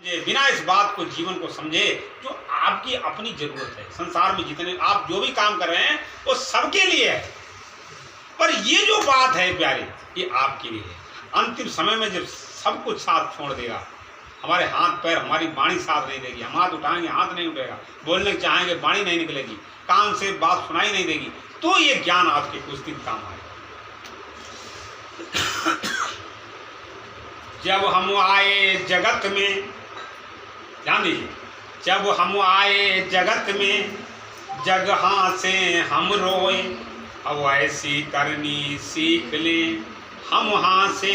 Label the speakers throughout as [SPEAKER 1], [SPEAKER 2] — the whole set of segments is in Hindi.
[SPEAKER 1] ये बिना इस बात को जीवन को समझे जो आपकी अपनी जरूरत है। संसार में जितने आप जो भी काम कर रहे हैं वो सबके लिए है, पर ये जो बात है प्यारे ये आपके लिए है। अंतिम समय में जब सब कुछ साथ छोड़ देगा, हमारे हाथ पैर हमारी वाणी साथ नहीं देगी, हम हाथ उठाएंगे हाथ नहीं उठेगा, बोलने चाहेंगे वाणी नहीं निकलेगी, कान से बात सुनाई नहीं देगी, तो ये ज्ञान आपके कुछ दिन काम आएगा। जब हम आए जगत में, ध्यान दीजिए, जब हम आए जगत में जगह से हम रोए, अब ऐसी करनी सीख ले हम वहाँ से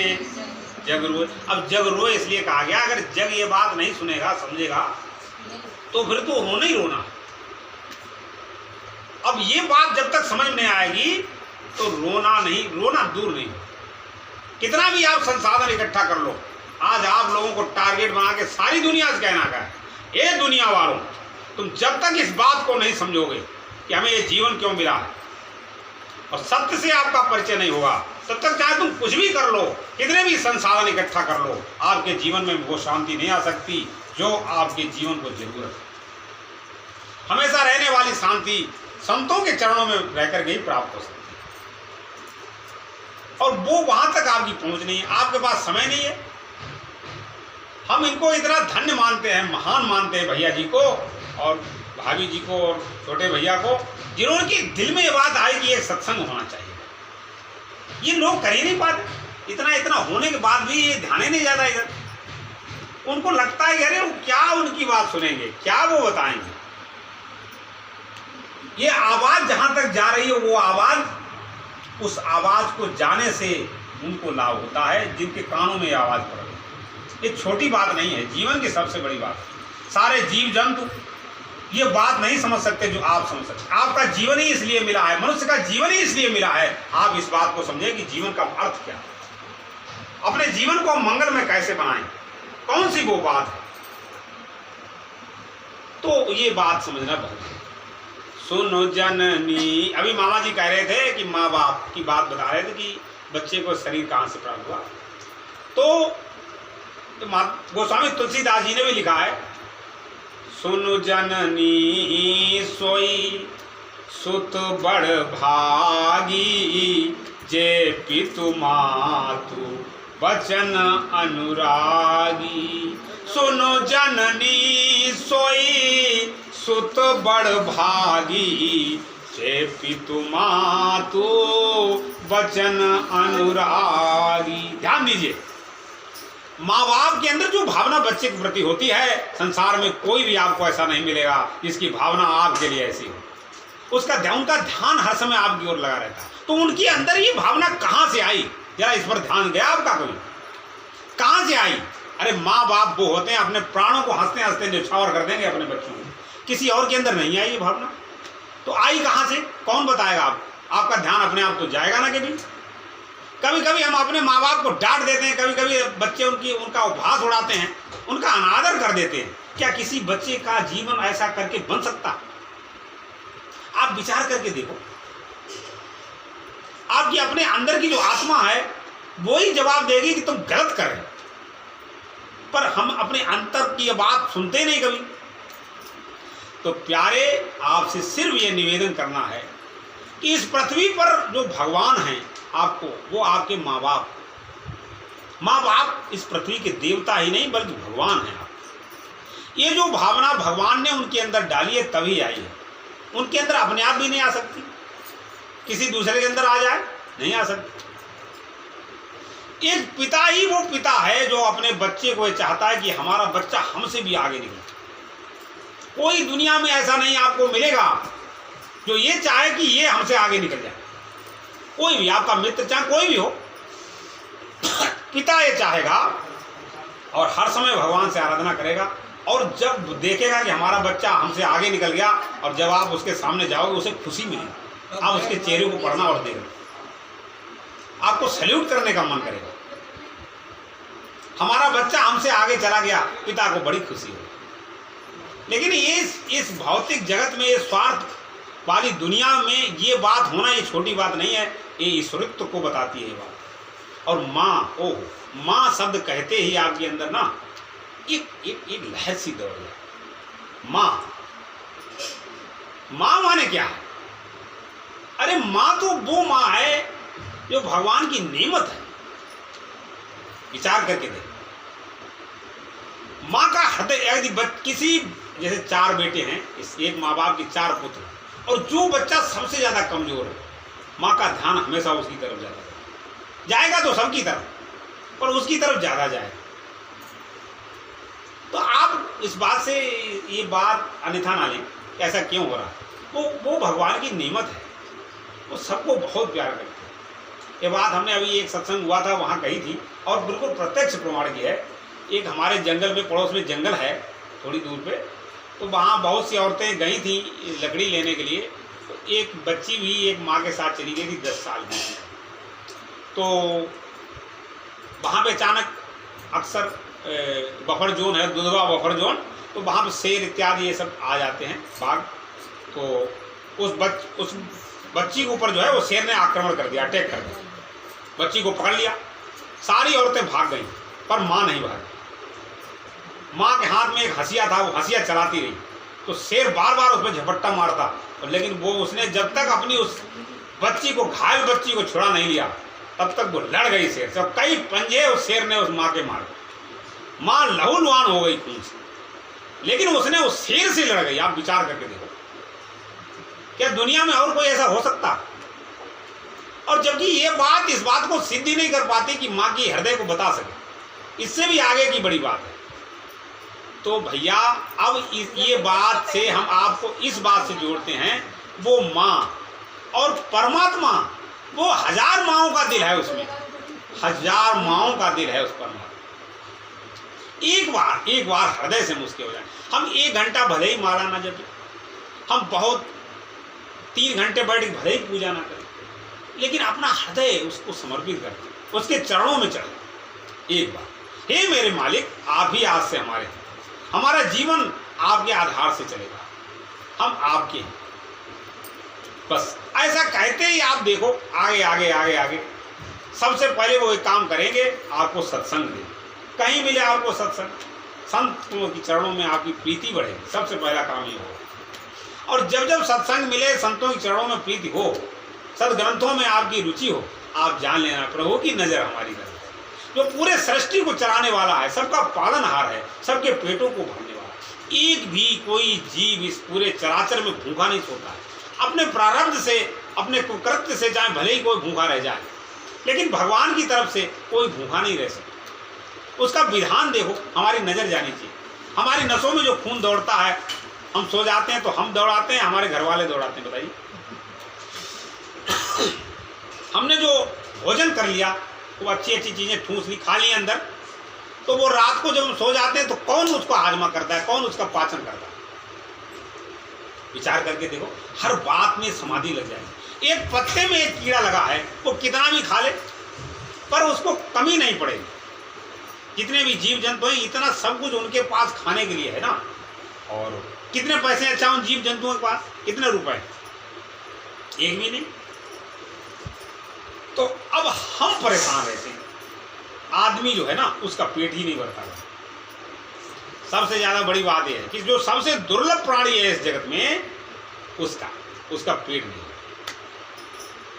[SPEAKER 1] जग रोए। अब जग रोए इसलिए कहा गया, अगर जग ये बात नहीं सुनेगा समझेगा तो फिर तो होना ही रोना। अब ये बात जब तक समझ नहीं आएगी तो रोना दूर नहीं। कितना भी आप संसाधन इकट्ठा कर लो, आज आप लोगों को टारगेट बना के सारी दुनिया से कहना का है, ये दुनिया वालों तुम जब तक इस बात को नहीं समझोगे कि हमें ये जीवन क्यों मिला है और सत्य से आपका परिचय नहीं होगा, तब तक चाहे तुम कुछ भी कर लो, कितने भी संसाधन इकट्ठा कर लो, आपके जीवन में वो शांति नहीं आ सकती जो आपके जीवन को जरूरत है। हमेशा रहने वाली शांति संतों के चरणों में रहकर के ही प्राप्त हो सकती है, और वो वहां तक आपकी पहुंच नहीं है, आपके पास समय नहीं है। हम इनको इतना धन्य मानते हैं, महान मानते हैं भैया जी को और भाभी जी को और छोटे भैया को, जिन्होंने कि दिल में ये बात आई कि एक सत्संग होना चाहिए। ये लोग कर ही नहीं पाते, इतना होने के बाद भी ये ध्यान ही नहीं जाता इधर। उनको लगता है अरे वो क्या उनकी बात सुनेंगे, क्या वो बताएंगे। ये आवाज जहां तक जा रही है वो आवाज, उस आवाज को जाने से उनको लाभ होता है जिनके कानों में ये आवाज पड़ रही है। ये छोटी बात नहीं है, जीवन की सबसे बड़ी बात है। सारे जीव जंतु ये बात नहीं समझ सकते जो आप समझ सकते। आपका जीवन ही इसलिए मिला है, मनुष्य का जीवन ही इसलिए मिला है, आप इस बात को समझे कि जीवन का अर्थ क्या है, अपने जीवन को मंगल में कैसे बनाएं, कौन सी वो बात है। तो ये बात समझना बहुत। सुनो जननी, अभी मामा जी कह रहे थे कि माँ बाप की बात बता रहे थे कि बच्चे को शरीर कहाँ से प्राप्त हुआ। तो गोस्वामी तुलसीदास जी ने भी लिखा है, सुनु जननी सोई सुत बड़ भागी, जे पितु मातु वचन अनुरागी। सुनो जननी सोई सुत बड़ भागी, जे पितु मातु वचन अनुरागी। ध्यान दीजिए, माँ बाप के अंदर जो भावना बच्चे के प्रति होती है, संसार में कोई भी आपको ऐसा नहीं मिलेगा जिसकी भावना आपके लिए ऐसी हो। उनका ध्यान हर समय आपकी ओर लगा रहता है। तो उनके अंदर ये भावना कहाँ से आई, जरा इस पर ध्यान गया आपका कभी? कहाँ से आई? अरे माँ बाप वो होते हैं अपने प्राणों को हंसते हंसते न्यौछावर कर देंगे अपने बच्चों को, किसी और के अंदर नहीं आई ये भावना। तो आई कहाँ से, कौन बताएगा आपका ध्यान अपने आप तो जाएगा ना कभी। कभी कभी हम अपने माँ बाप को डांट देते हैं, कभी कभी बच्चे उनका उपहास उड़ाते हैं, उनका अनादर कर देते हैं। क्या किसी बच्चे का जीवन ऐसा करके बन सकता? आप विचार करके देखो, आपकी अपने अंदर की जो आत्मा है वो ही जवाब देगी कि तुम गलत कर रहे हो, पर हम अपने अंतर की ये बात सुनते नहीं कभी। तो प्यारे, आपसे सिर्फ ये निवेदन करना है कि इस पृथ्वी पर जो भगवान हैं आपको, वो आपके माँ बाप। माँ बाप इस पृथ्वी के देवता ही नहीं बल्कि भगवान हैं आप। ये जो भावना भगवान ने उनके अंदर डाली है तभी आई है, उनके अंदर अपने आप भी नहीं आ सकती, किसी दूसरे के अंदर आ जाए नहीं आ सकती। एक पिता ही वो पिता है जो अपने बच्चे को चाहता है कि हमारा बच्चा हमसे भी आगे निकले। कोई दुनिया में ऐसा नहीं आपको मिलेगा जो ये चाहे कि ये हमसे आगे निकल जाए। कोई भी आपका मित्र चाहे कोई भी हो, पिता ये चाहेगा और हर समय भगवान से आराधना करेगा, और जब देखेगा कि हमारा बच्चा हमसे आगे निकल गया और जब आप उसके सामने जाओगे उसे खुशी मिलेगी, आप उसके चेहरे को पढ़ना और देखना, आपको सैल्यूट करने का मन करेगा। हमारा बच्चा हमसे आगे चला गया, पिता को बड़ी खुशी होगी। लेकिन इस भौतिक जगत में, ये स्वार्थ वाली दुनिया में ये बात होना ये छोटी बात नहीं है, ये ईश्वरित्व को बताती है ये बात। और माँ, ओह माँ शब्द कहते ही आपके अंदर ना एक लहर सी दौड़ गई। माँ, माँ माने क्या है? अरे माँ तो वो माँ है जो भगवान की नेमत है। विचार करके देख, माँ का हृदय, यदि किसी, जैसे 4 बेटे हैं, इस एक माँ बाप के 4 पुत्र, और जो बच्चा सबसे ज्यादा कमजोर है, माँ का ध्यान हमेशा उसकी तरफ जाएगा तो सबकी तरफ, पर उसकी तरफ ज्यादा जाएगा। तो आप इस बात से ये बात अन्यथा ना लें, ऐसा क्यों हो रहा है? वो भगवान की नेमत है, वो सबको बहुत प्यार करते हैं। ये बात हमने अभी एक सत्संग हुआ था वहाँ कही थी, और बिल्कुल प्रत्यक्ष प्रमाण की है। एक हमारे जंगल में, पड़ोस में जंगल है थोड़ी दूर पे, तो वहाँ बहुत सी औरतें गई थी लकड़ी लेने के लिए। तो एक बच्ची भी एक माँ के साथ चली गई थी, 10 साल की। तो वहाँ पे अचानक अक्सर बफर जोन है, दुधवा बफर जोन, तो वहाँ पे शेर इत्यादि ये सब आ जाते हैं, बाघ। तो उस बच्ची के ऊपर जो है वो शेर ने आक्रमण कर दिया, अटैक कर दिया, बच्ची को पकड़ लिया। सारी औरतें भाग गईं, पर माँ नहीं भागी। माँ के हाथ में एक हंसिया था, वो हंसिया चलाती रही, तो शेर बार बार उसमें झपट्टा मारता, लेकिन वो उसने जब तक अपनी उस बच्ची को, घायल बच्ची को छुड़ा नहीं लिया, तब तक वो लड़ गई शेर से। कई पंजे उस शेर ने उस माँ के मारे, माँ लहूलुहान हो गई खून से, लेकिन उसने उस शेर से लड़ गई। आप विचार करके देखो, क्या दुनिया में और कोई ऐसा हो सकता? और जबकि ये बात इस बात को सिद्धि नहीं कर पाती कि माँ की हृदय को बता सके, इससे भी आगे की बड़ी बात है। तो भैया अब ये बात से हम आपको इस बात से जोड़ते हैं, वो माँ और परमात्मा, वो 1000 माँओं का दिल है, उसमें 1000 माँओं का दिल है उस परमात्मा। एक बार हृदय से मुस्के हो जाए। हम 1 घंटा भले ही माला ना जपे, हम बहुत 3 घंटे बैठ के भले ही पूजा ना करें, लेकिन अपना हृदय उसको समर्पित करते, उसके चरणों में चढ़े एक बार, हे मेरे मालिक, आप ही आज से हमारे हैं, हमारा जीवन आपके आधार से चलेगा, हम आपके हैं। बस ऐसा कहते ही आप देखो आगे आगे आगे आगे। सबसे पहले वो एक काम करेंगे, आपको सत्संग देंगे। कहीं मिले आपको सत्संग, संतों की चरणों में आपकी प्रीति बढ़ेगी, सबसे पहला काम ये होगा। और जब जब सत्संग मिले, संतों के चरणों में प्रीति हो, सदग्रंथों में आपकी रुचि हो, आप जान लेना प्रभु की नजर हमारी तरफ, जो पूरे सृष्टि को चलाने वाला है, सबका पालनहार है, सबके पेटों को भरने वाला है। एक भी कोई जीव इस पूरे चराचर में भूखा नहीं सोता है। अपने प्रारब्ध से, अपने कुकृत्य से चाहे भले ही कोई भूखा रह जाए, लेकिन भगवान की तरफ से कोई भूखा नहीं रह सकता। उसका विधान देखो, हमारी नजर जानी चाहिए। हमारी नसों में जो खून दौड़ता है, हम सो जाते हैं तो हम दौड़ाते हैं, हमारे घर वाले दौड़ाते हैं, बताइए। हमने जो भोजन कर लिया, वो अच्छी अच्छी चीजें ठूस ली, खा ली अंदर, तो वो रात को जब हम सो जाते हैं तो कौन उसको हाजमा करता है, कौन उसका पाचन करता है? विचार करके देखो, हर बात में समाधि लग जाएगी। एक पत्ते में एक कीड़ा लगा है, वो कितना भी खा ले पर उसको कमी नहीं पड़ेगी। जितने भी जीव जंतु हैं, इतना सब कुछ उनके पास खाने के लिए है ना। और कितने पैसे अच्छा उन जीव जंतुओं के पास, कितने रुपए? एक भी नहीं। तो अब हम परेशान रहते हैं। आदमी जो है ना, उसका पेट ही नहीं भरता। सबसे ज्यादा बड़ी बात यह है कि जो सबसे दुर्लभ प्राणी है इस जगत में, उसका पेट नहीं।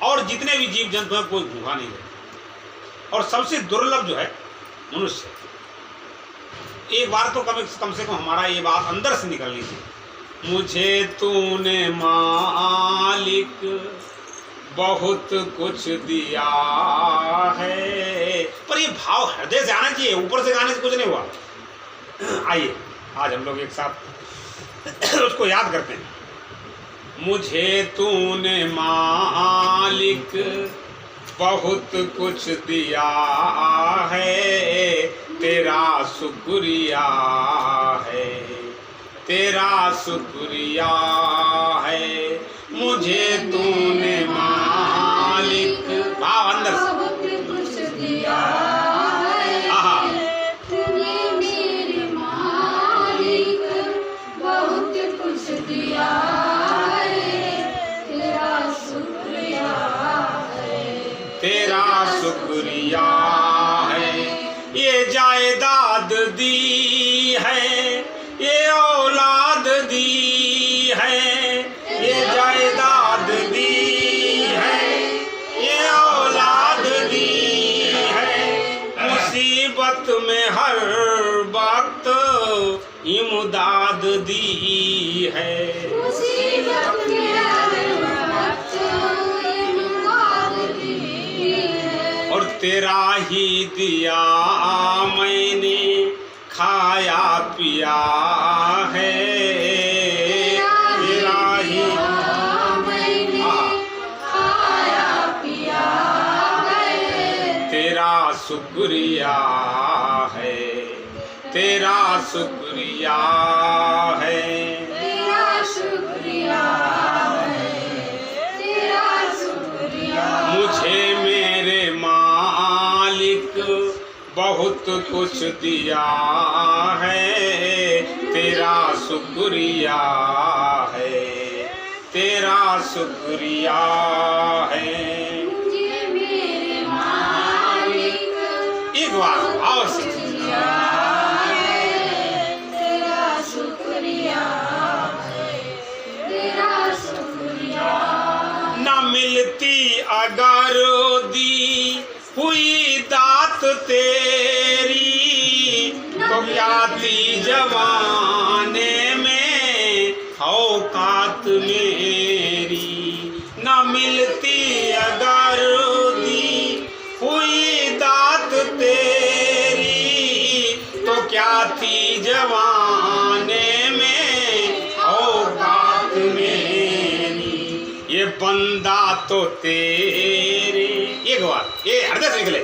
[SPEAKER 1] और जितने भी जीव जंतु हैं, कोई भूखा नहीं रहता। और सबसे दुर्लभ जो है मनुष्य। एक बार तो कम से कम हमारा ये बात अंदर से निकलनी थी, मुझे तूने मालिक बहुत कुछ दिया है। पर ये भाव हृदय से आना चाहिए, ऊपर से गाने से कुछ नहीं हुआ। आइए आज हम लोग एक साथ उसको याद करते हैं। मुझे तूने मालिक बहुत कुछ दिया है, तेरा शुक्रिया है, तेरा शुक्रिया है। मुझे तूने मालिक, भाव अंदर से,
[SPEAKER 2] बहुत कुछ दिया है, तूने मेरे मालिक बहुत कुछ दिया है, तेरा शुक्रिया है,
[SPEAKER 1] तेरा शुक्रिया है। ये जायदाद दी ये औलाद दी है, ये जायदाद दी है, ये औलाद दी है, मुसीबत में हर वक्त इमदाद दी है।
[SPEAKER 2] मुसीबत में हर वक्त इमदाद दी है।
[SPEAKER 1] और तेरा ही दिया मैंने खाया पिया है, तेरा ही
[SPEAKER 2] मैंने खाया पिया है।
[SPEAKER 1] तेरा शुक्रिया है, तेरा शुक्रिया है,
[SPEAKER 2] तेरा शुक्रिया है, तेरा शुक्रिया।
[SPEAKER 1] मुझे मेरे मालिक बहुत कुछ दिया है, तेरा शुक्रिया है, तेरा शुक्रिया है।
[SPEAKER 2] मुझे मेरे मालिक
[SPEAKER 1] एक बार और से
[SPEAKER 2] शुक्रिया है, तेरा शुक्रिया है, तेरा शुक्रिया।
[SPEAKER 1] न मिलती अगर दी हुई दात तेरी, तो क्या थी जमाने में औकात मेरी। न मिलती अगर दी हुई दात तेरी, तो क्या थी जमाने में औकात मेरी। ये बंदा तो तेरे, एक बार ये हृदय से निकले,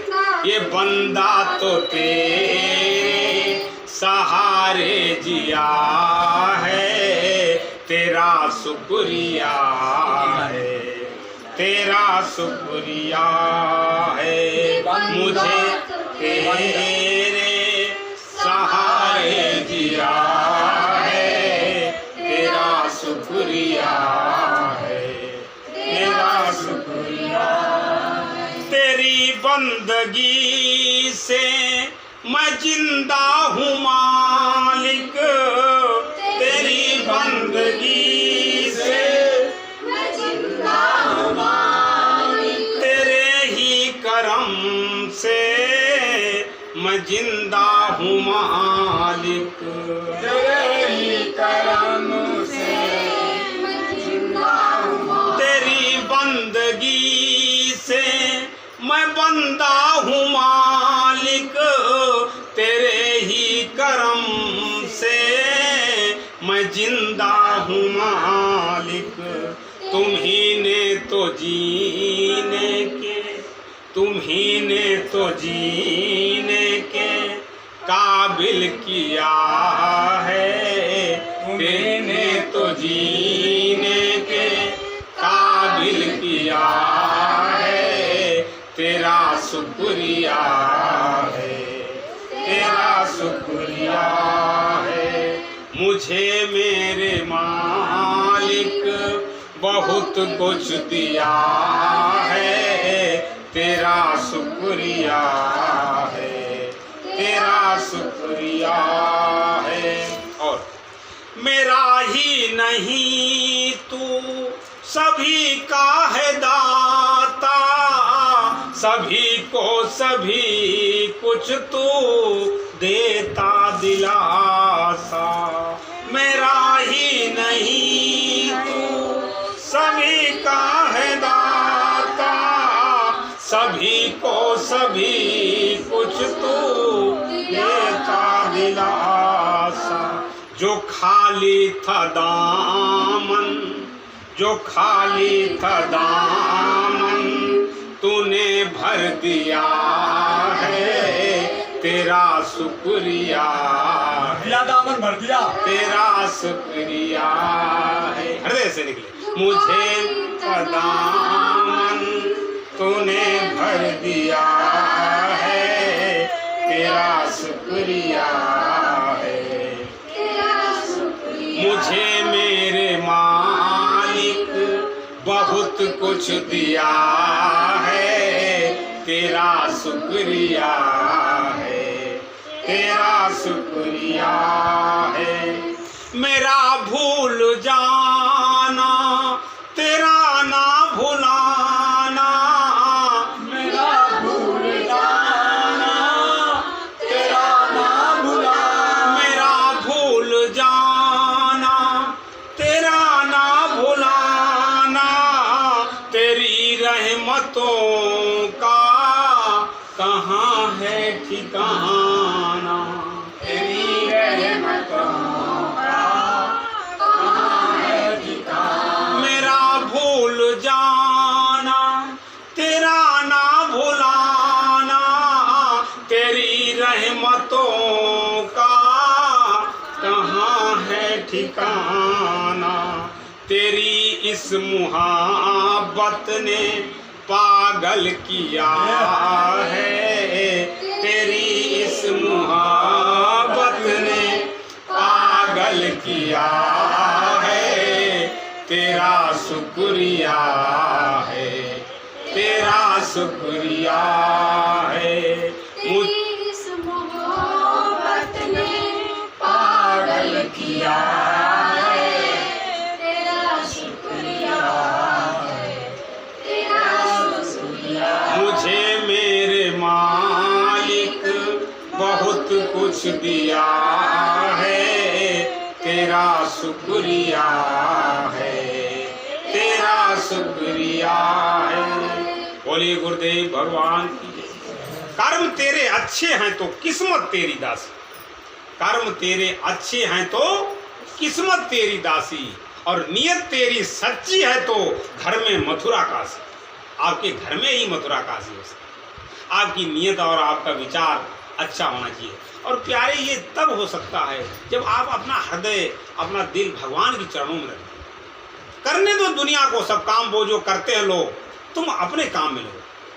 [SPEAKER 1] ये बंदा तो तेरे सहारे जिया है, तेरा शुक्रिया है, तेरा शुक्रिया है। मुझे तेरे सहारे जिया है, तेरा शुक्रिया है, तेरा शुक्रिया। तेरी बंदगी से मैं जिंदा हूँ मालिक, तेरी बंदगी से
[SPEAKER 2] मैं जिंदा हूँ मालिक,
[SPEAKER 1] तेरे ही करम से मैं जिंदा हूँ मालिक, तेरे ही करम से
[SPEAKER 2] मैं जिंदा हूँ मालिक।
[SPEAKER 1] तेरी बंदगी से मैं बंदा हूँ मालिक, तेरे ही करम से मैं जिंदा हूँ मालिक। तुम्ही ने तो जीने के, तुम्ही ने तो जीने के काबिल किया है, तुम्ही ने तो जीने के काबिल किया है, तेरा शुक्रिया है, तेरा शुक्रिया है। मुझे मेरे मालिक बहुत कुछ दिया है, तेरा शुक्रिया है, तेरा शुक्रिया है। और मेरा ही नहीं तू सभी का है दाता, सभी को सभी कुछ तू देता दिलासा। मेरा ही नहीं तू सभी का है दाता, सभी को सभी कुछ तू देता दिलासा। जो खाली था दामन, जो खाली था दामन तूने भर दिया है, तेरा शुक्रिया
[SPEAKER 3] दिया दामन भर दिया,
[SPEAKER 1] तेरा शुक्रिया है। हृदय से निकले। मुझे दामन तूने भर दिया है, तेरा शुक्रिया है। मुझे मेरे मालिक बहुत कुछ दिया है, तेरा शुक्रिया है, तेरा शुक्रिया है। मेरा भूल जाना तेरा ना भुलाना,
[SPEAKER 3] मेरा भूल जाना तेरा ना भुलाना,
[SPEAKER 1] मेरा भूल जाना तेरा ना भुलाना, तेरी रहमतों का कहाँ है ठिकाना,
[SPEAKER 3] तेरी रहमतों का कहाँ है ठिकाना,
[SPEAKER 1] मेरा भूल जाना तेरा ना भुलाना, तेरी रहमतों का कहाँ है ठिकाना, तेरी इस मुहब्बत ने पागल किया है, तेरी इस मुहब्बत ने पागल किया है, तेरा शुक्रिया है, तेरा शुक्रिया है।
[SPEAKER 2] तेरी इस मोहब्बत ने पागल किया है, तेरा शुक्रिया है, तेरा शुक्रिया।
[SPEAKER 1] मुझे मेरे मालिक बहुत कुछ दिया है, तेरा शुक्रिया है, तेरा शुक्रिया है। बोलिए गुरुदेव भगवान की जय। कर्म तेरे अच्छे हैं तो किस्मत तेरी दासी, कर्म तेरे अच्छे हैं तो किस्मत तेरी दासी, और नियत तेरी सच्ची है तो घर में मथुरा काशी, आपके घर में ही मथुरा काशी हो सकता। आपकी नियत और आपका विचार अच्छा होना चाहिए। और प्यारे ये तब हो सकता है जब आप अपना हृदय अपना दिल भगवान के चरणों में रखें। करने दो दुनिया को सब काम, वो जो करते हैं लोग, तुम अपने काम में लो।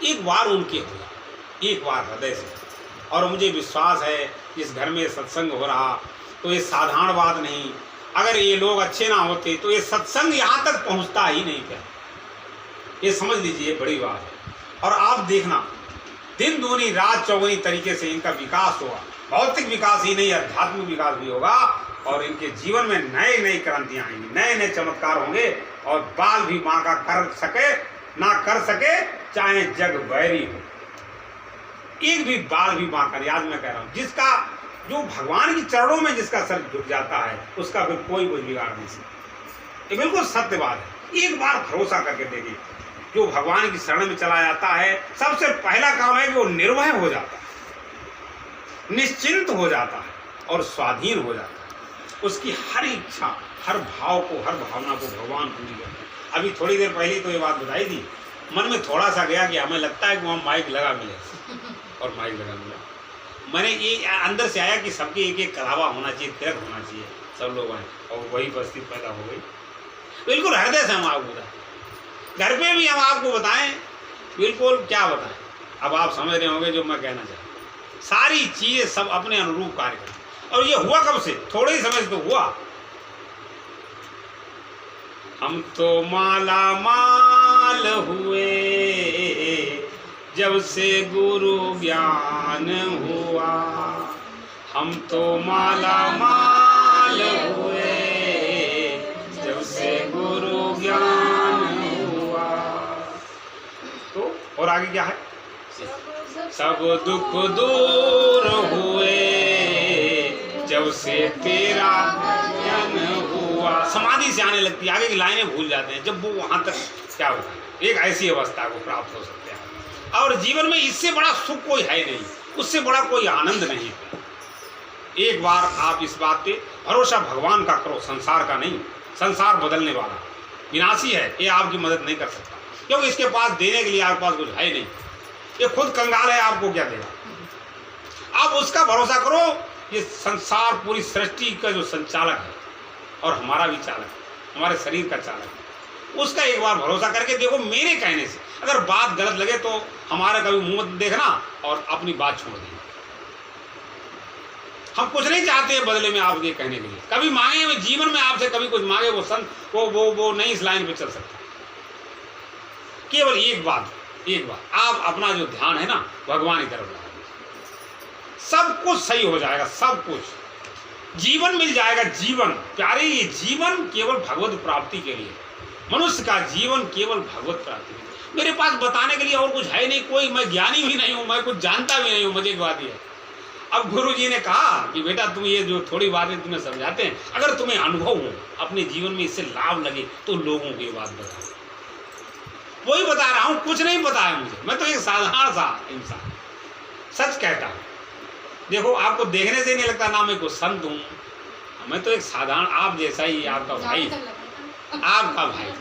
[SPEAKER 1] एक बार उनके हो जाओ, एक बार हृदय से। और मुझे विश्वास है इस घर में सत्संग हो रहा तो ये साधारण बात नहीं। अगर ये लोग अच्छे ना होते तो ये सत्संग यहाँ तक पहुँचता ही नहीं क्या। ये समझ लीजिए बड़ी बात है। और आप देखना दिन दूनी रात चौगुनी तरीके से इनका विकास होगा। भौतिक विकास ही नहीं, आध्यात्मिक विकास भी होगा, और इनके जीवन में नए नई क्रांतियाँ आएंगी, नए नए चमत्कार होंगे। और बाल भी माँ का कर सके ना कर सके, चाहे जग बैरी हो, एक भी बाल भी माँ का। याद मैं कह रहा हूँ, जिसका जो भगवान के चरणों में जिसका सर झुक जाता है उसका फिर कोई कुछ बिगाड़ नहीं सकता। ये बिल्कुल सत्य बात है। एक बार भरोसा करके देखिए, जो भगवान की शरण में चला जाता है, सबसे पहला काम है कि वो निर्भय हो जाता है, निश्चिंत हो जाता है और स्वाधीन हो जाता है। उसकी हर इच्छा, हर भाव को, हर भावना को भगवान पूरी करते हैं। अभी थोड़ी देर पहले तो ये बात बताई थी, मन में थोड़ा सा गया कि हमें लगता है कि वहाँ माइक लगा मिले, और माइक लगा मिला। मैंने ये अंदर से आया कि सबके एक एक कलावा होना चाहिए, तिरक होना चाहिए, सब लोग आए, और वही परिस्थिति पैदा हो गई। बिल्कुल हृदय से हम आपको बताएं, घर पे भी हम आपको बताएं, बिल्कुल क्या बताएं। अब आप समझ रहे होंगे जो मैं कहना चाहता हूँ। सारी चीज़ें सब अपने अनुरूप कार्य करें। और ये हुआ कब से? थोड़े ही समय से तो हुआ। हम तो माला माल हुए जब से गुरु ज्ञान हुआ, हम तो माला माल हुए जब से गुरु ज्ञान हुआ। तो और आगे क्या है? सब दुख दूर हुए जब से तेरा ज्ञान हुआ। समाधि से आने लगती है, आगे की लाइनें भूल जाते हैं। जब वो वहाँ तक क्या होता है, एक ऐसी अवस्था को प्राप्त हो सकते हैं। और जीवन में इससे बड़ा सुख कोई है नहीं, उससे बड़ा कोई आनंद नहीं है। एक बार आप इस बात पे भरोसा भगवान का करो, संसार का नहीं। संसार बदलने वाला विनाशी है, ये आपकी मदद नहीं कर सकता, क्योंकि इसके पास देने के लिए आपके पास कुछ है नहीं। ये खुद कंगाल है, आपको क्या देगा। आप उसका भरोसा करो। ये संसार पूरी सृष्टि का जो संचालक है और हमारा भी चालक है, हमारे शरीर का चालक है, उसका एक बार भरोसा करके देखो। मेरे कहने से अगर बात गलत लगे तो हमारा कभी मुंह मत देखना और अपनी बात छोड़ देना। हम कुछ नहीं चाहते हैं बदले में आपके कहने के लिए। कभी मांगे हुए जीवन में आपसे कभी कुछ मांगे वो संत वो नहीं इस लाइन पे चल सकता। केवल एक बात आप अपना जो ध्यान है ना भगवान की तरफ लगाइए, सब कुछ सही हो जाएगा। सब कुछ जीवन मिल जाएगा। जीवन प्यारे, ये जीवन केवल भगवत प्राप्ति के लिए, मनुष्य का जीवन केवल भगवत प्राप्ति के लिए। मेरे पास बताने के लिए और कुछ है नहीं, कोई मैं ज्ञानी भी नहीं हूँ, मैं कुछ जानता भी नहीं हूँ। मजे की बात ये, अब गुरु जी ने कहा कि बेटा तुम ये जो थोड़ी बातें तुम्हें समझाते हैं, अगर तुम्हें अनुभव हो, अपने जीवन में इससे लाभ लगे तो लोगों को ये बात बताओ। वही बता रहा हूँ, कुछ नहीं बताया मुझे, मैं तो एक साधारण सा इंसान सच कहता हूँ। देखो, आपको देखने से नहीं लगता ना मैं कुछ संत हूँ, मैं तो एक साधारण आप जैसा ही, आपका भाई, आपका भाई।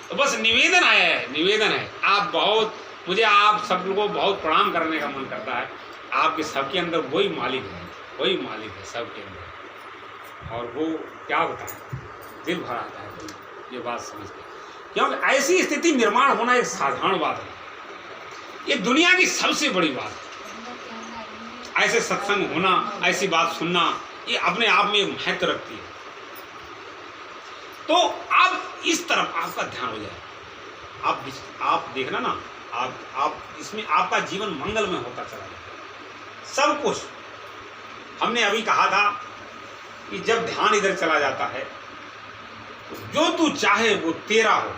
[SPEAKER 1] तो बस निवेदन है, आप बहुत, मुझे आप सब लोगों को बहुत प्रणाम करने का मन करता है। आपके सबके अंदर वही मालिक है सबके अंदर, और वो क्या बताए, दिल भर आता है ये बात समझ के। क्योंकि ऐसी स्थिति निर्माण होना एक साधारण बात है, ये दुनिया की सबसे बड़ी बात है। ऐसे सत्संग होना, ऐसी बात सुनना, ये अपने आप में महत्व रखती है। तो आप इस तरफ आपका ध्यान हो जाए, आप देखना ना, आप इसमें आपका जीवन मंगल में होता चला जाए। सब कुछ हमने अभी कहा था कि जब ध्यान इधर चला जाता है, जो तू चाहे वो तेरा हो,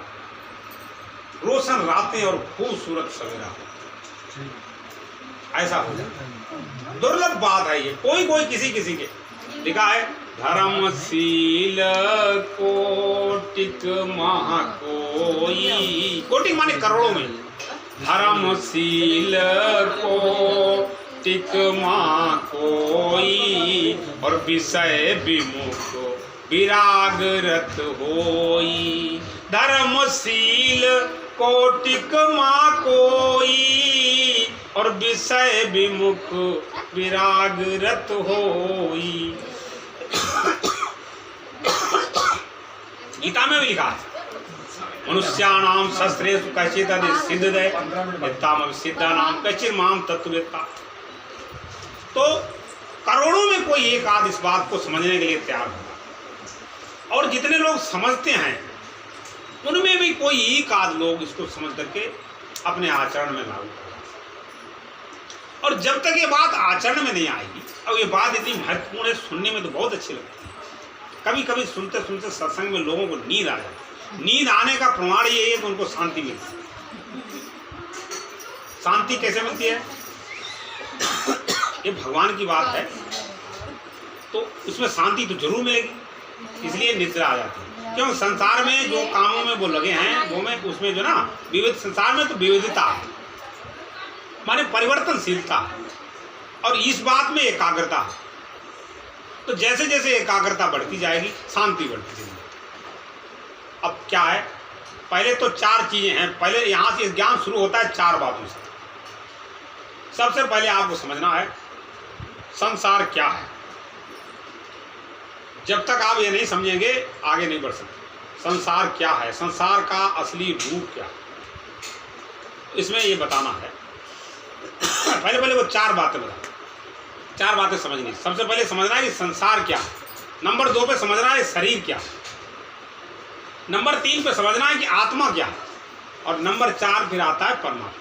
[SPEAKER 1] रोशन रातें और खूबसूरत सवेरा हो, ऐसा हो जाए। दुर्लभ बात है ये, कोई किसी के लिखा है, धर्मशील कोटिक महा कोई, कोटिक माने करोड़ों में, धर्मशील कोटिक महा कोई, और विषय विमुख विराग रत होई। धर्मशील कोटिक महा कोई, और विषय विमुख विराग रत होई। गीता में भी लिखा है, मनुष्याणाम शस्त्रेषु कश्चित् सिद्धये यत्ताम सिद्धानाम कश्चित् माम तत्त्ववेत्ता। तो करोड़ों में कोई एक आध इस बात को समझने के लिए तैयार होगा, और जितने लोग समझते हैं उनमें भी कोई एक आध लोग इसको समझ करके अपने आचरण में लागू करेंगे। और जब तक ये बात आचरण में नहीं आएगी, और ये बात इतनी महत्वपूर्ण है, सुनने में तो बहुत अच्छी लगती है, कभी कभी सुनते सुनते सत्संग में लोगों को नींद आ जाती। नींद आने का प्रमाण ये है कि उनको शांति मिलती है। शांति कैसे मिलती है? ये भगवान की बात है, तो उसमें शांति तो जरूर मिलेगी, इसलिए निद्रा आ जाती है। क्यों? संसार में जो कामों में वो लगे हैं, वो में उसमें जो ना विविध, संसार में तो विविधता है, माने परिवर्तनशीलता है, और इस बात में एकाग्रता है। तो जैसे जैसे एकाग्रता बढ़ती जाएगी, शांति बढ़ती जाएगी। अब क्या है, पहले तो चार चीजें हैं, पहले यहाँ से ज्ञान शुरू होता है चार बातों से। सबसे पहले आपको समझना है संसार क्या है। जब तक आप ये नहीं समझेंगे आगे नहीं बढ़ सकते। संसार क्या है, संसार का असली रूप क्या है, इसमें ये बताना है। पहले वो चार बातें बता, चार बातें समझनी। सबसे पहले समझना है कि संसार क्या है, नंबर 2 पे समझना है शरीर क्या है, नंबर 3 पे समझना है कि आत्मा क्या है, और नंबर 4 फिर आता है परमात्मा।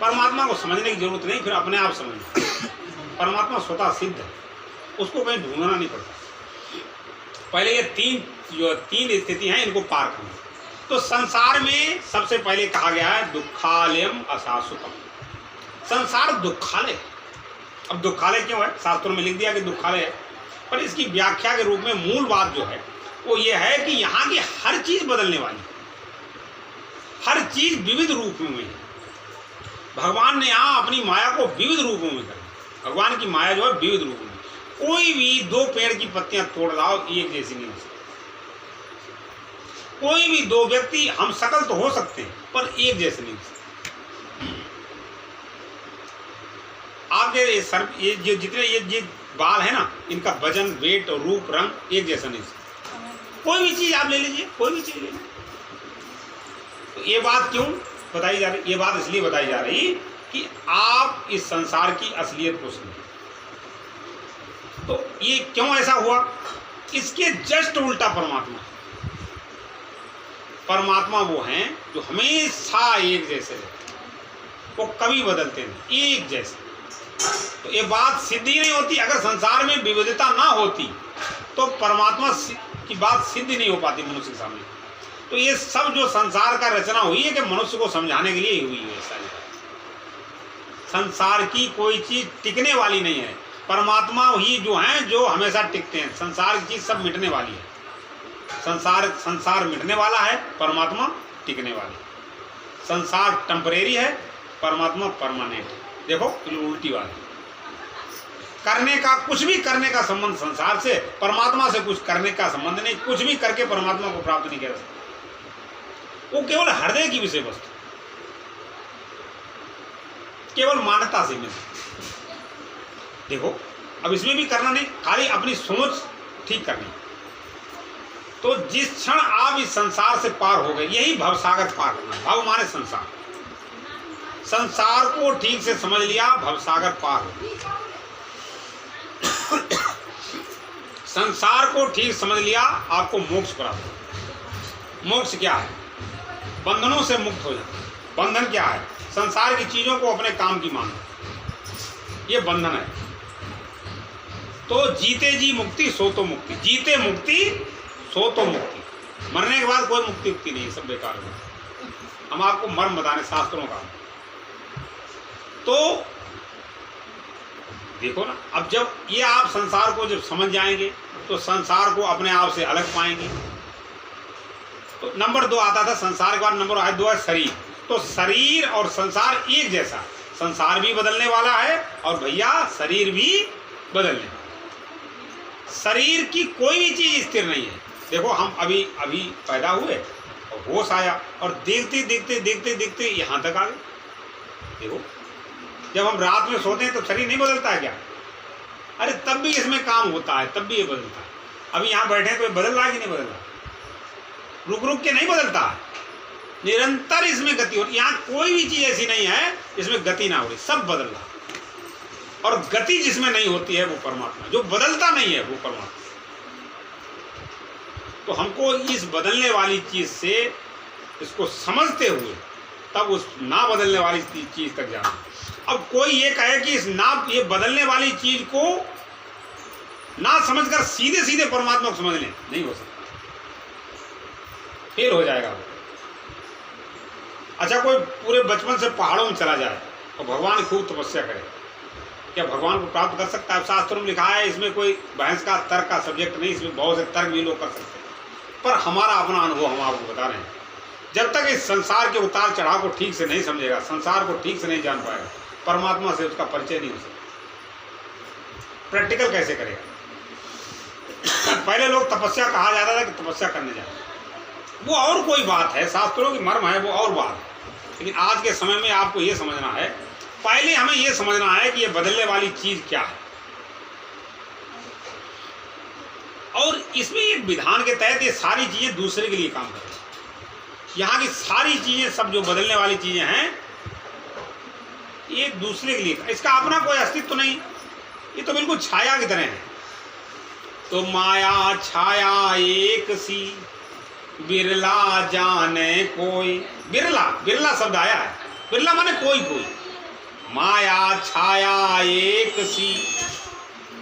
[SPEAKER 1] परमात्मा को समझने की जरूरत नहीं, फिर अपने आप समझना। परमात्मा स्वतः सिद्ध है, उसको कहीं ढूंढना नहीं पड़ता। पहले ये तीन स्थिति हैं, इनको पार करना। तो संसार में सबसे पहले कहा गया है दुखालयम अशाश्वतम। संसार दुखालय। अब दुखालय क्यों है? शास्त्रों में लिख दिया कि दुखालय है, पर इसकी व्याख्या के रूप में मूल बात जो है वो ये है कि यहाँ की हर चीज बदलने वाली, हर चीज विविध रूप में है। भगवान ने यहाँ अपनी माया को विविध रूपों में कर, भगवान की माया जो है विविध रूपों में। कोई भी 2 पेड़ की पत्तियां तोड़ लाओ, एक जैसी नहीं हो सकती। कोई भी 2 व्यक्ति हम शकल तो हो सकते हैं, पर एक जैसे नहीं हो सकते। आपके ये जो जितने ये बाल है ना, इनका वजन, वेट और रूप, रंग एक जैसा नहीं हो सकता। कोई भी चीज आप ले लीजिए, कोई भी चीज ले लीजिए। तो ये बात क्यों बताई जा रही? ये बात इसलिए बताई जा रही कि आप इस संसार की असलियत को समझें। तो ये क्यों ऐसा हुआ? इसके जस्ट उल्टा परमात्मा। परमात्मा वो हैं जो हमेशा एक जैसे रहते हैं, वो कभी बदलते नहीं, एक जैसे। तो ये बात सिद्ध ही नहीं होती। अगर संसार में विविधता ना होती तो परमात्मा की बात सिद्ध नहीं हो पाती मनुष्य के सामने। तो ये सब जो संसार का रचना हुई है कि मनुष्य को समझाने के लिए ही हुई है सारी। संसार की कोई चीज टिकने वाली नहीं है, परमात्मा ही जो हैं जो हमेशा टिकते हैं। संसार की चीज सब मिटने वाली है। संसार मिटने वाला है, परमात्मा टिकने वाली। संसार टेम्परेरी है, परमात्मा परमानेंट है। देखो उल्टी बात है। करने का कुछ भी करने का संबंध संसार से, परमात्मा से कुछ करने का संबंध नहीं। कुछ भी करके परमात्मा को प्राप्त नहीं कर सकते। वो केवल हृदय की विषय वस्तु, केवल मान्यता से मिल। देखो अब इसमें भी करना नहीं, खाली अपनी सोच ठीक करनी। तो जिस क्षण आप इस संसार से पार हो गए, यही भवसागर पार करना। भव माने संसार। संसार को ठीक से समझ लिया, भवसागर पार हो गया। संसार को ठीक समझ लिया, आपको मोक्ष प्राप्त हो। मोक्ष क्या है? बंधनों से मुक्त हो जाना। बंधन क्या है? संसार की चीजों को अपने काम की मानना, ये बंधन है। तो जीते जी मुक्ति सो तो मुक्ति, जीते मुक्ति सो तो मुक्ति। मरने के बाद कोई मुक्ति उक्ति नहीं, सब बेकार है। हम आपको मर्म बताने शास्त्रों का। तो देखो ना, अब जब ये आप संसार को जब समझ जाएंगे तो संसार को अपने आप से अलग पाएंगे। तो नंबर 2 आता था संसार के बाद, नंबर 2 है शरीर। तो शरीर और संसार एक जैसा। संसार भी बदलने वाला है और भैया शरीर भी बदलने वाला। शरीर की कोई भी चीज स्थिर नहीं है। देखो हम अभी पैदा हुए और होश आया और देखते देखते देखते देखते यहाँ तक आ गए। देखो जब हम रात में सोते हैं तो शरीर नहीं बदलता है क्या? अरे तब भी इसमें काम होता है, तब भी ये बदलता है। अभी यहाँ बैठे तो ये बदल रहा है कि नहीं बदल रहा? रुक रुक के नहीं बदलता है, निरंतर इसमें गति हो रही। यहाँ कोई भी चीज ऐसी नहीं है इसमें गति ना हो रही, सब बदल रहा। और गति जिसमें नहीं होती है वो परमात्मा, जो बदलता नहीं है वो परमात्मा। तो हमको इस बदलने वाली चीज से इसको समझते हुए तब उस ना बदलने वाली चीज तक जाना। अब कोई ये कहे कि ये बदलने वाली चीज को ना समझकर सीधे सीधे परमात्मा को समझ लें, नहीं हो सकता, फेल हो जाएगा वो। अच्छा कोई पूरे बचपन से पहाड़ों में चला जाए और भगवान खूब तपस्या करे, क्या भगवान को प्राप्त कर सकता है? शास्त्रों में लिखा है, इसमें कोई बहस का तर्क का सब्जेक्ट नहीं, इसमें बहुत से तर्क भी लोग कर सकते हैं। पर हमारा अपना अनुभव हम आपको बता रहे हैं। जब तक इस संसार के उतार चढ़ाव को ठीक से नहीं समझेगा, संसार को ठीक से नहीं जान पाएगा, परमात्मा से उसका परिचय नहीं हो सकता। प्रैक्टिकल कैसे करेगा? पहले लोग तपस्या कहा जाता था कि तपस्या करने जाए, वो और कोई बात है, शास्त्रों की मर्म है, वो और बात है। लेकिन आज के समय में आपको ये समझना है, पहले हमें ये समझना है कि ये बदलने वाली चीज क्या है। और इसमें एक विधान के तहत ये सारी चीजें दूसरे के लिए काम कर रही हैं। यहाँ की सारी चीजें सब जो बदलने वाली चीजें हैं ये दूसरे के लिए, इसका अपना कोई अस्तित्व तो नहीं, ये तो बिल्कुल छाया की तरह है। तो माया छाया एक सी बिरला जाने कोई, बिरला शब्द आया है, बिरला माने कोई। माया छाया एक सी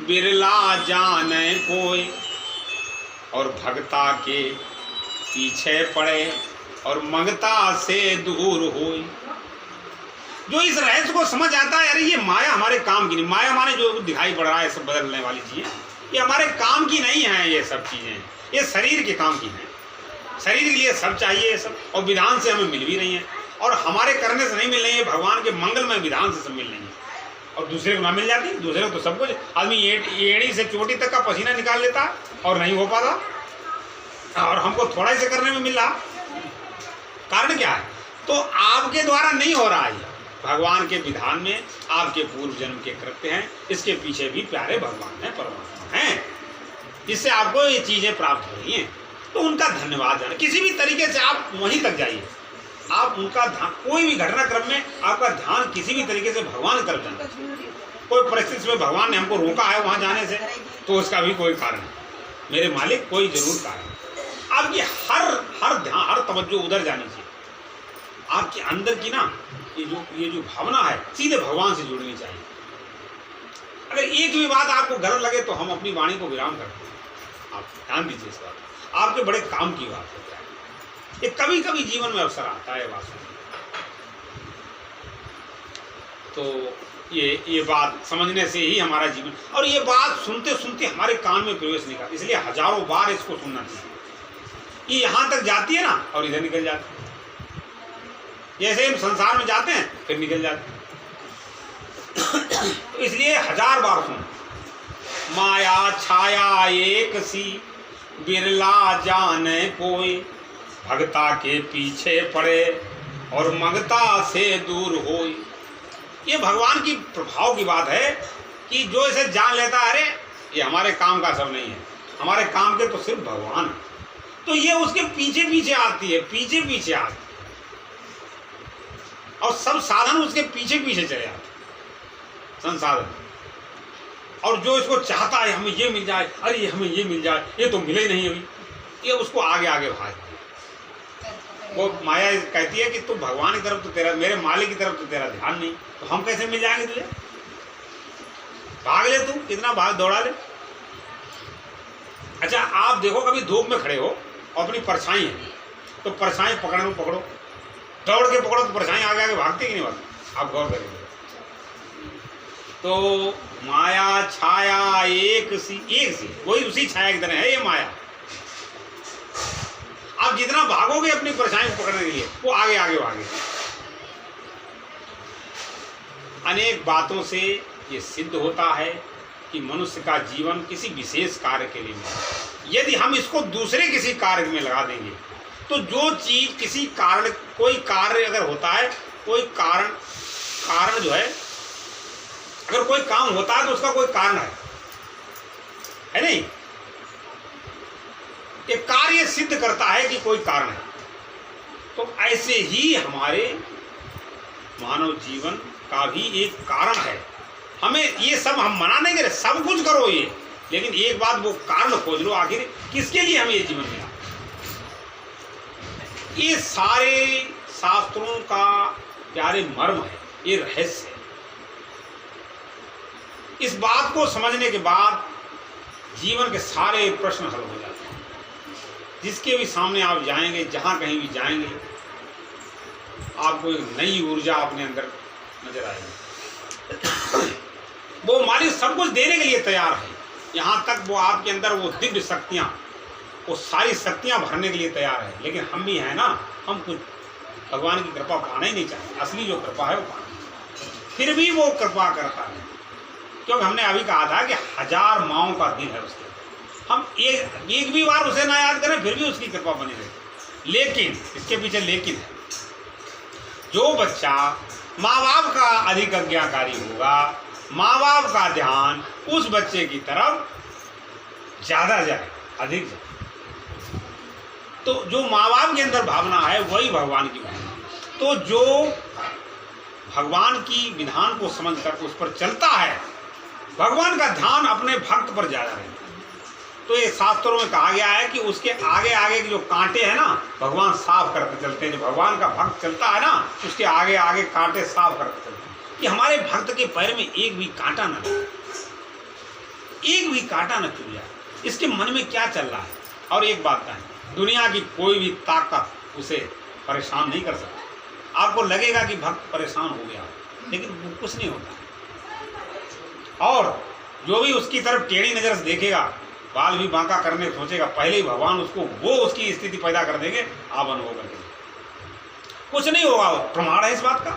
[SPEAKER 1] बिरला जाने कोई, और भगता के पीछे पड़े और मंगता से दूर होई। जो इस रहस्य को समझ आता है, अरे ये माया हमारे काम की नहीं, माया माने जो दिखाई पड़ रहा है सब बदलने वाली चीजें, ये हमारे काम की नहीं है। ये सब चीजें ये शरीर के काम की हैं। शरीर के लिए सब चाहिए ये सब, और विधान से हमें मिल भी रही है, और हमारे करने से नहीं मिल रही है, भगवान के मंगलमय विधान से सब मिल रही है। और दूसरे को ना मिल जाती, दूसरे को तो सब कुछ, आदमी एड़ी से चोटी तक का पसीना निकाल लेता और नहीं हो पाता, और हमको थोड़ा ही से करने में मिल रहा। कारण क्या है? तो आपके द्वारा नहीं हो रहा है, भगवान के विधान में आपके पूर्व जन्म के कृत्य हैं। इसके पीछे भी प्यारे भगवान हैं, परमात्मा हैं, जिससे आपको ये चीजें प्राप्त हो रही हैं। तो उनका धन्यवाद जाना, किसी भी तरीके से आप वहीं तक जाइए, आप उनका ध्यान, कोई भी घटनाक्रम में आपका ध्यान किसी भी तरीके से भगवान कर जाना। कोई परिस्थिति में भगवान ने हमको रोका है वहां जाने से, तो उसका भी कोई कारण है, मेरे मालिक कोई जरूर कारण है। आपकी हर ध्यान, हर तवज्जो उधर जानी चाहिए। आपके अंदर की ना ये जो भावना है सीधे भगवान से जुड़नी चाहिए। अगर एक भी बात आपको गलत लगे तो हम अपनी वाणी को विराम करते हैं। आप ध्यान दीजिए इस बात, आपके बड़े काम की बात होता है। ये कभी कभी जीवन में अवसर आता है बात सुनने। तो ये बात समझने से ही हमारा जीवन, और ये बात सुनते सुनते हमारे कान में प्रवेश नहीं करती, इसलिए हजारों बार इसको सुनना चाहिए। ये यहाँ तक जाती है ना और इधर निकल जाती है, जैसे हम संसार में जाते हैं फिर निकल जाते हैं। तो इसलिए हजार बार सुनो। माया छाया एक सी बिरला जाने कोई, भगता के पीछे पड़े और मगता से दूर होई। ये भगवान की प्रभाव की बात है कि जो इसे जान लेता है, अरे ये हमारे काम का सब नहीं है, हमारे काम के तो सिर्फ भगवान है, तो ये उसके पीछे पीछे आती है, पीछे पीछे आती है, और सब साधन उसके पीछे पीछे चले आते संसाधन। और जो इसको चाहता है हमें ये मिल जाए, अरे हमें ये मिल जाए, ये तो मिले नहीं अभी, ये उसको आगे आगे भागती है। वो माया कहती है कि तू भगवान की तरफ तो तेरा, मेरे मालिक की तरफ तो तेरा ध्यान नहीं, तो हम कैसे मिल जाएंगे तुझे? भाग ले, तू कितना भाग दौड़ा ले। अच्छा आप देखो, कभी धूप में खड़े हो और अपनी परछाई है, तो परछाई पकड़ो, दौड़ के पकड़ो तो परछाई आगे आगे भागती कि नहीं भागती? आप गौर करेंगे तो माया छाया एक सी वही उसी छाया की तरह है ये माया। आप जितना भागोगे अपनी परछाई को पकड़ने के लिए, वो आगे आगे भागे। अनेक बातों से ये सिद्ध होता है कि मनुष्य का जीवन किसी विशेष कार्य के लिए नहीं। यदि हम इसको दूसरे किसी कार्य में लगा देंगे तो जो चीज किसी कारण, कोई कार्य अगर होता है, कोई कारण जो है, अगर कोई काम होता है तो उसका कोई कारण है नहीं? ये कार्य सिद्ध करता है कि कोई कारण है। तो ऐसे ही हमारे मानव जीवन का भी एक कारण है। हमें ये सब, हम मना नहीं करें, सब कुछ करो ये, लेकिन एक बात, वो कारण खोज लो, आखिर किसके लिए हमें ये जीवन मिला। ये सारे शास्त्रों का प्यारे मर्म है, ये रहस्य है। इस बात को समझने के बाद जीवन के सारे प्रश्न हल हो जाते हैं। जिसके भी सामने आप जाएंगे, जहां कहीं भी जाएंगे, आपको एक नई ऊर्जा अपने अंदर नजर आएगी। वो मालिक सब कुछ देने के लिए तैयार है, यहाँ तक वो आपके अंदर वो दिव्य शक्तियाँ, वो सारी शक्तियाँ भरने के लिए तैयार है। लेकिन हम भी हैं ना, हम कुछ भगवान की कृपा पाना ही नहीं चाहते। असली जो कृपा है वो पाना, फिर भी वो कृपा करता है, क्योंकि हमने अभी कहा था कि 1000 माओं का दिल है उसके। हम एक भी बार उसे ना याद करें फिर भी उसकी कृपा बनी रहेगी। लेकिन इसके पीछे लेकिन है, जो बच्चा माँ बाप का अधिक आज्ञाकारी होगा, माँ बाप का ध्यान उस बच्चे की तरफ ज़्यादा जाए, अधिक जाए, तो जो माँ बाप के अंदर भावना है वही भगवान की भावना। तो जो भगवान की विधान को समझकर उस पर चलता है, भगवान का ध्यान अपने भक्त पर ज़्यादा रहता है। तो ये शास्त्रों में कहा गया है कि उसके आगे आगे के जो कांटे हैं ना, भगवान साफ करके चलते हैं। जो भगवान का भक्त चलता है ना, उसके आगे आगे कांटे साफ करके चलते हैं कि हमारे भक्त के पैर में एक भी कांटा न लगे, एक भी कांटा न चुभ जाए। इसके मन में क्या चल रहा है। और एक बात है, दुनिया की कोई भी ताकत उसे परेशान नहीं कर सकती। आपको लगेगा कि भक्त परेशान हो गया, लेकिन वो कुछ नहीं होता। और जो भी उसकी तरफ टेढ़ी नज़र से देखेगा, बाल भी बांका करने सोचेगा, पहले ही भगवान उसको वो उसकी स्थिति पैदा कर देंगे, आप अनुभव करके कुछ नहीं होगा। प्रमाण है इस बात का,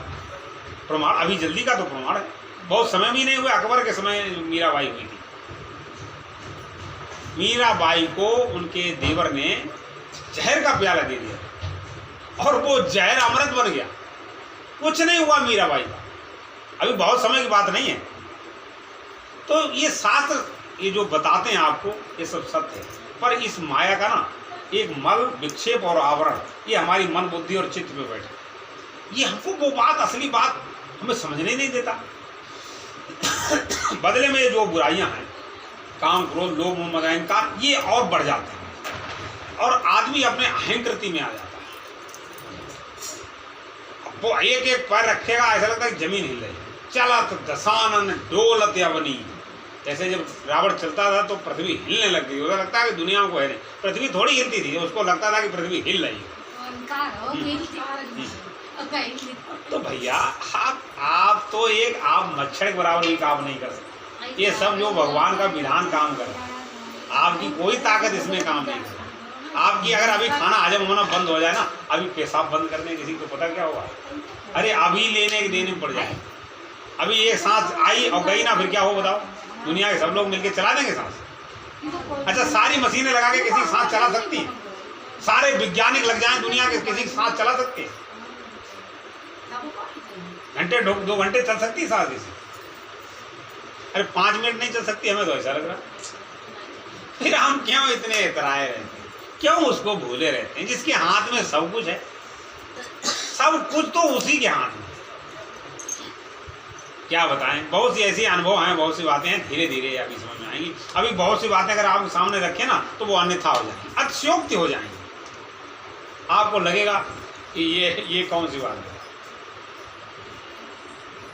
[SPEAKER 1] प्रमाण अभी जल्दी का तो प्रमाण है। बहुत समय भी नहीं हुआ, अकबर के समय मीराबाई हुई थी। मीराबाई को उनके देवर ने जहर का प्याला दे दिया और वो जहर अमृत बन गया। कुछ नहीं हुआ मीराबाई का, अभी बहुत समय की बात नहीं है। तो ये शास्त्र ये जो बताते हैं आपको, ये सब सत्य है। पर इस माया का ना एक मल विक्षेप और आवरण, ये हमारी मन बुद्धि और चित्त में बैठा, ये हमको वो बात, असली बात हमें समझने ही नहीं देता। बदले में जो बुराइयां हैं, काम क्रोध लोभ मोह मद अहंकार, ये और बढ़ जाते हैं और आदमी अपने अहंकृति में आ जाता है। वो एक एक पैर रखेगा, ऐसा लगता है जमीन हिल रही। चलत दसानन डोलत अवनी, जैसे जब रावण चलता था तो पृथ्वी हिलने लग गई, उसे लगता है कि दुनिया को है नहीं, पृथ्वी थोड़ी हिलती थी, उसको लगता था कि पृथ्वी हिल रही है। तो भैया आप तो आप मच्छर के बराबर भी काम नहीं कर सकते। ये सब जो भगवान का विधान काम कर रहा है, आपकी कोई ताकत इसमें काम नहीं कर। आपकी अगर अभी खाना हजम होना बंद हो जाए ना, अभी पेशाब बंद करने किसी को पता क्या होगा? अरे अभी लेने के देने पड़ जाए। अभी एक सांस आई और गई ना, फिर क्या हो बताओ? दुनिया के सब लोग मिलकर चला देंगे सांस? अच्छा, सारी मशीनें लगा के किसी की सांस चला सकती है? सारे वैज्ञानिक लग जाएं दुनिया के, किसी की सांस चला सकते हैं? घंटे 2 घंटे चल सकती है सांस किसी? अरे 5 मिनट नहीं चल सकती, हमें तो ऐसा लग रहा। फिर हम क्यों इतने इतराए रहते हैं, क्यों उसको भूले रहते हैं जिसके हाथ में सब कुछ है? सब कुछ तो उसी के हाथ में। क्या बताएं, बहुत सी ऐसी अनुभव हैं, बहुत सी बातें हैं, धीरे धीरे अभी समझ में आएंगी। अभी बहुत सी बातें अगर आपके सामने रखें ना तो वो अन्यथा हो जाएंगी, अतिशयोक्ति हो जाएंगी। आपको लगेगा कि ये कौन सी बात है।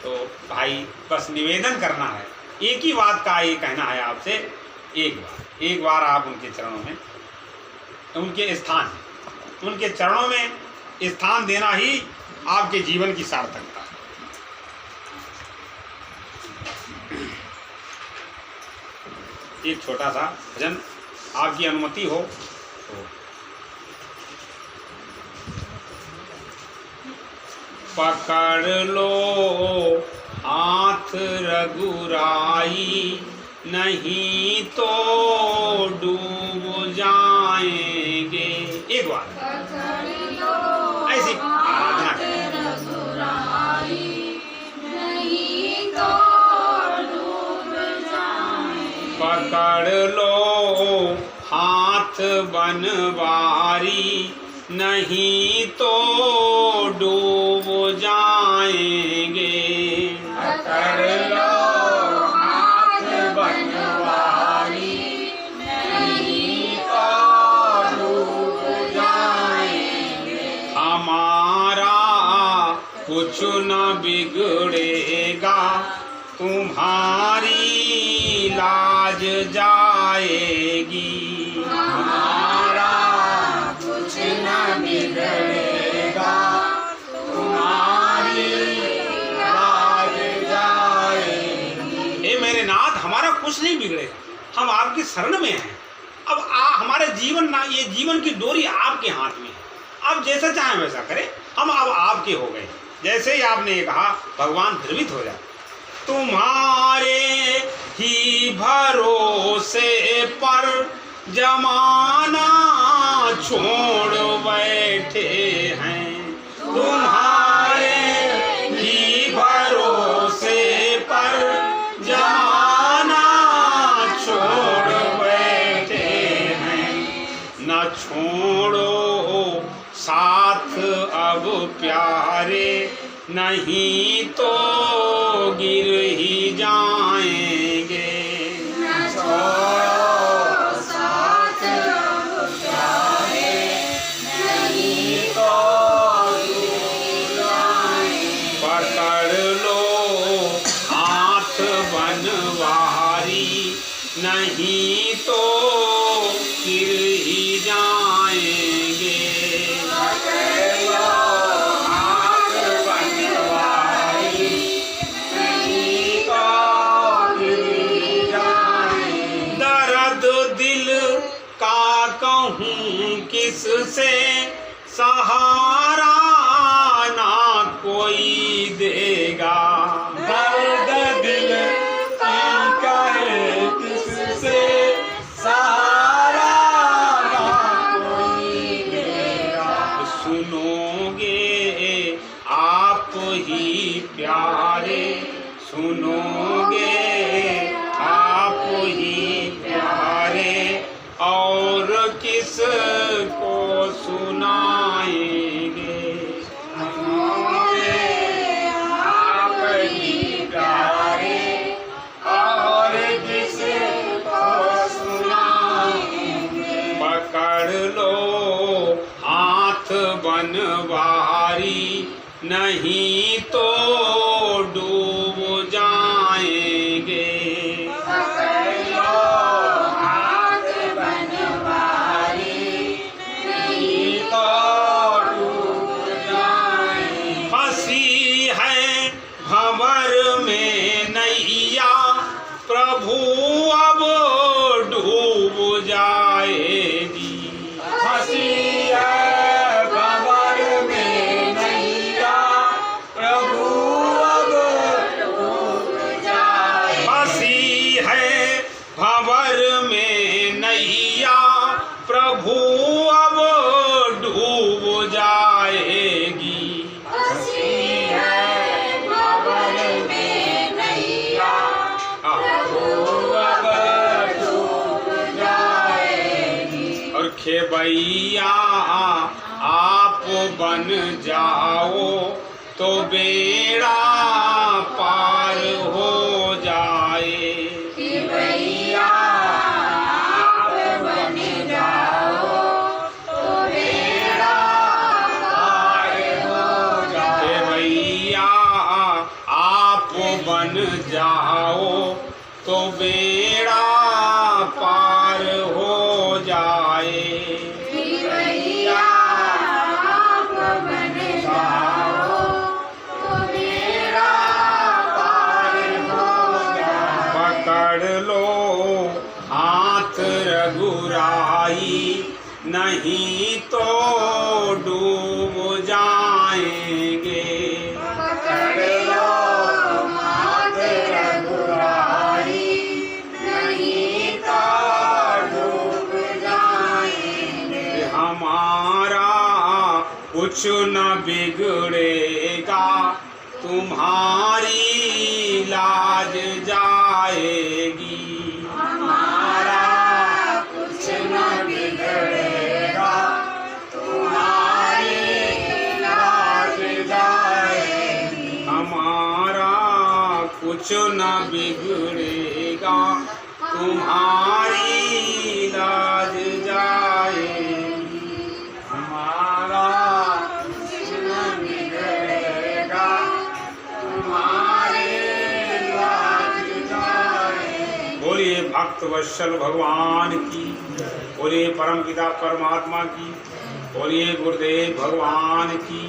[SPEAKER 1] तो भाई बस निवेदन करना है, एक ही बात का ये कहना है आपसे, एक बार आप उनके चरणों में, उनके चरणों में स्थान देना ही आपके जीवन की सार्थकता है। एक छोटा सा भजन आपकी अनुमति हो तो। पकड़ लो हाथ रघुराई, नहीं तो डूब जाएंगे। एक बार ऐसी आराधना पकड़ लो हाथ बनवारी, नहीं तो डूब जाएंगे।
[SPEAKER 3] पकड़ लो हाथ बनवारी, नहीं तो डूब जाएंगे।
[SPEAKER 1] हमारा कुछ न बिगड़ेगा, तुम्हारी लाज जाएगी।
[SPEAKER 3] हमारा कुछ न बिगड़ेगा, तुम्हारी लाज जाएगी।
[SPEAKER 1] हे मेरे नाथ, हमारा कुछ नहीं बिगड़ेगा, हम आपकी शरण में हैं। अब हमारे जीवन ना, ये जीवन की डोरी आपके हाथ में है, आप जैसा चाहें वैसा करें, हम अब आपके हो गए। जैसे ही आपने कहा भगवान द्रवित हो जाए। तुम्हारे ही भरोसे पर जमाना छोड़ बैठे हैं, तुम्हारे ही भरोसे पर जमाना छोड़ बैठे हैं। न छोड़ो साथ अब प्यारे, नहीं तो गिर ही जाएंगे।
[SPEAKER 3] न छोड़ो साथ अब प्यारे, नहीं तो गिर जाएंगे।
[SPEAKER 1] पकड़ लो हाथ बनवारी, नहीं तो गिर ही जाएंगे। किससे सहारा ना कोई देगा।
[SPEAKER 3] दर्द दिल की कहे किससे सहारा ना कोई देगा।
[SPEAKER 1] सुनोगे आप ही प्यारे, सुनोगे आप ही प्यारे, और किस को सुनाएंगे।
[SPEAKER 3] आप ही प्यारे, और किस को सुनाएंगे।
[SPEAKER 1] पकड़ लो हाथ बनवारी, नहीं तो डूब जाएंगे। नैया प्रभु अब डूब जाएगी।
[SPEAKER 2] फंसी है भंवर में नैया, प्रभु अब डूब जाएगी।
[SPEAKER 1] और खेबैया आप बन जाओ तो बेड़ा पार हो जाए।
[SPEAKER 2] कि भैया आप बन जाओ तो बेड़ा पार हो जाए।
[SPEAKER 1] खेबैया आप बन जाओ तो बेड़ा पार हो जाए।
[SPEAKER 2] कि भैया आप बन जाओ तो बेड़ा पार हो जाए।
[SPEAKER 1] पकड़ लो हाथ रघुराई, नहीं तो डूब जाएंगे।
[SPEAKER 2] पकड़ लो हाथ रघुराई, नहीं तो डूब जाएंगे।
[SPEAKER 1] हमारा कुछ न बिगड़ेगा, तुम्हारी लाज जाएगी।
[SPEAKER 2] हमारा कुछ न बिगड़ेगा, तुम्हारी लाज जाएगी।
[SPEAKER 1] हमारा कुछ न बिगड़ेगा, तुम्हारी लाज जाएगी। हमारा
[SPEAKER 2] कुछ न बिगड़ेगा, तुम्हारी लाज जाएगी।
[SPEAKER 1] बोलिए भक्त वत्सल भगवान की, बोलिए परम पिता परमात्मा की, बोलिए गुरुदेव भगवान की।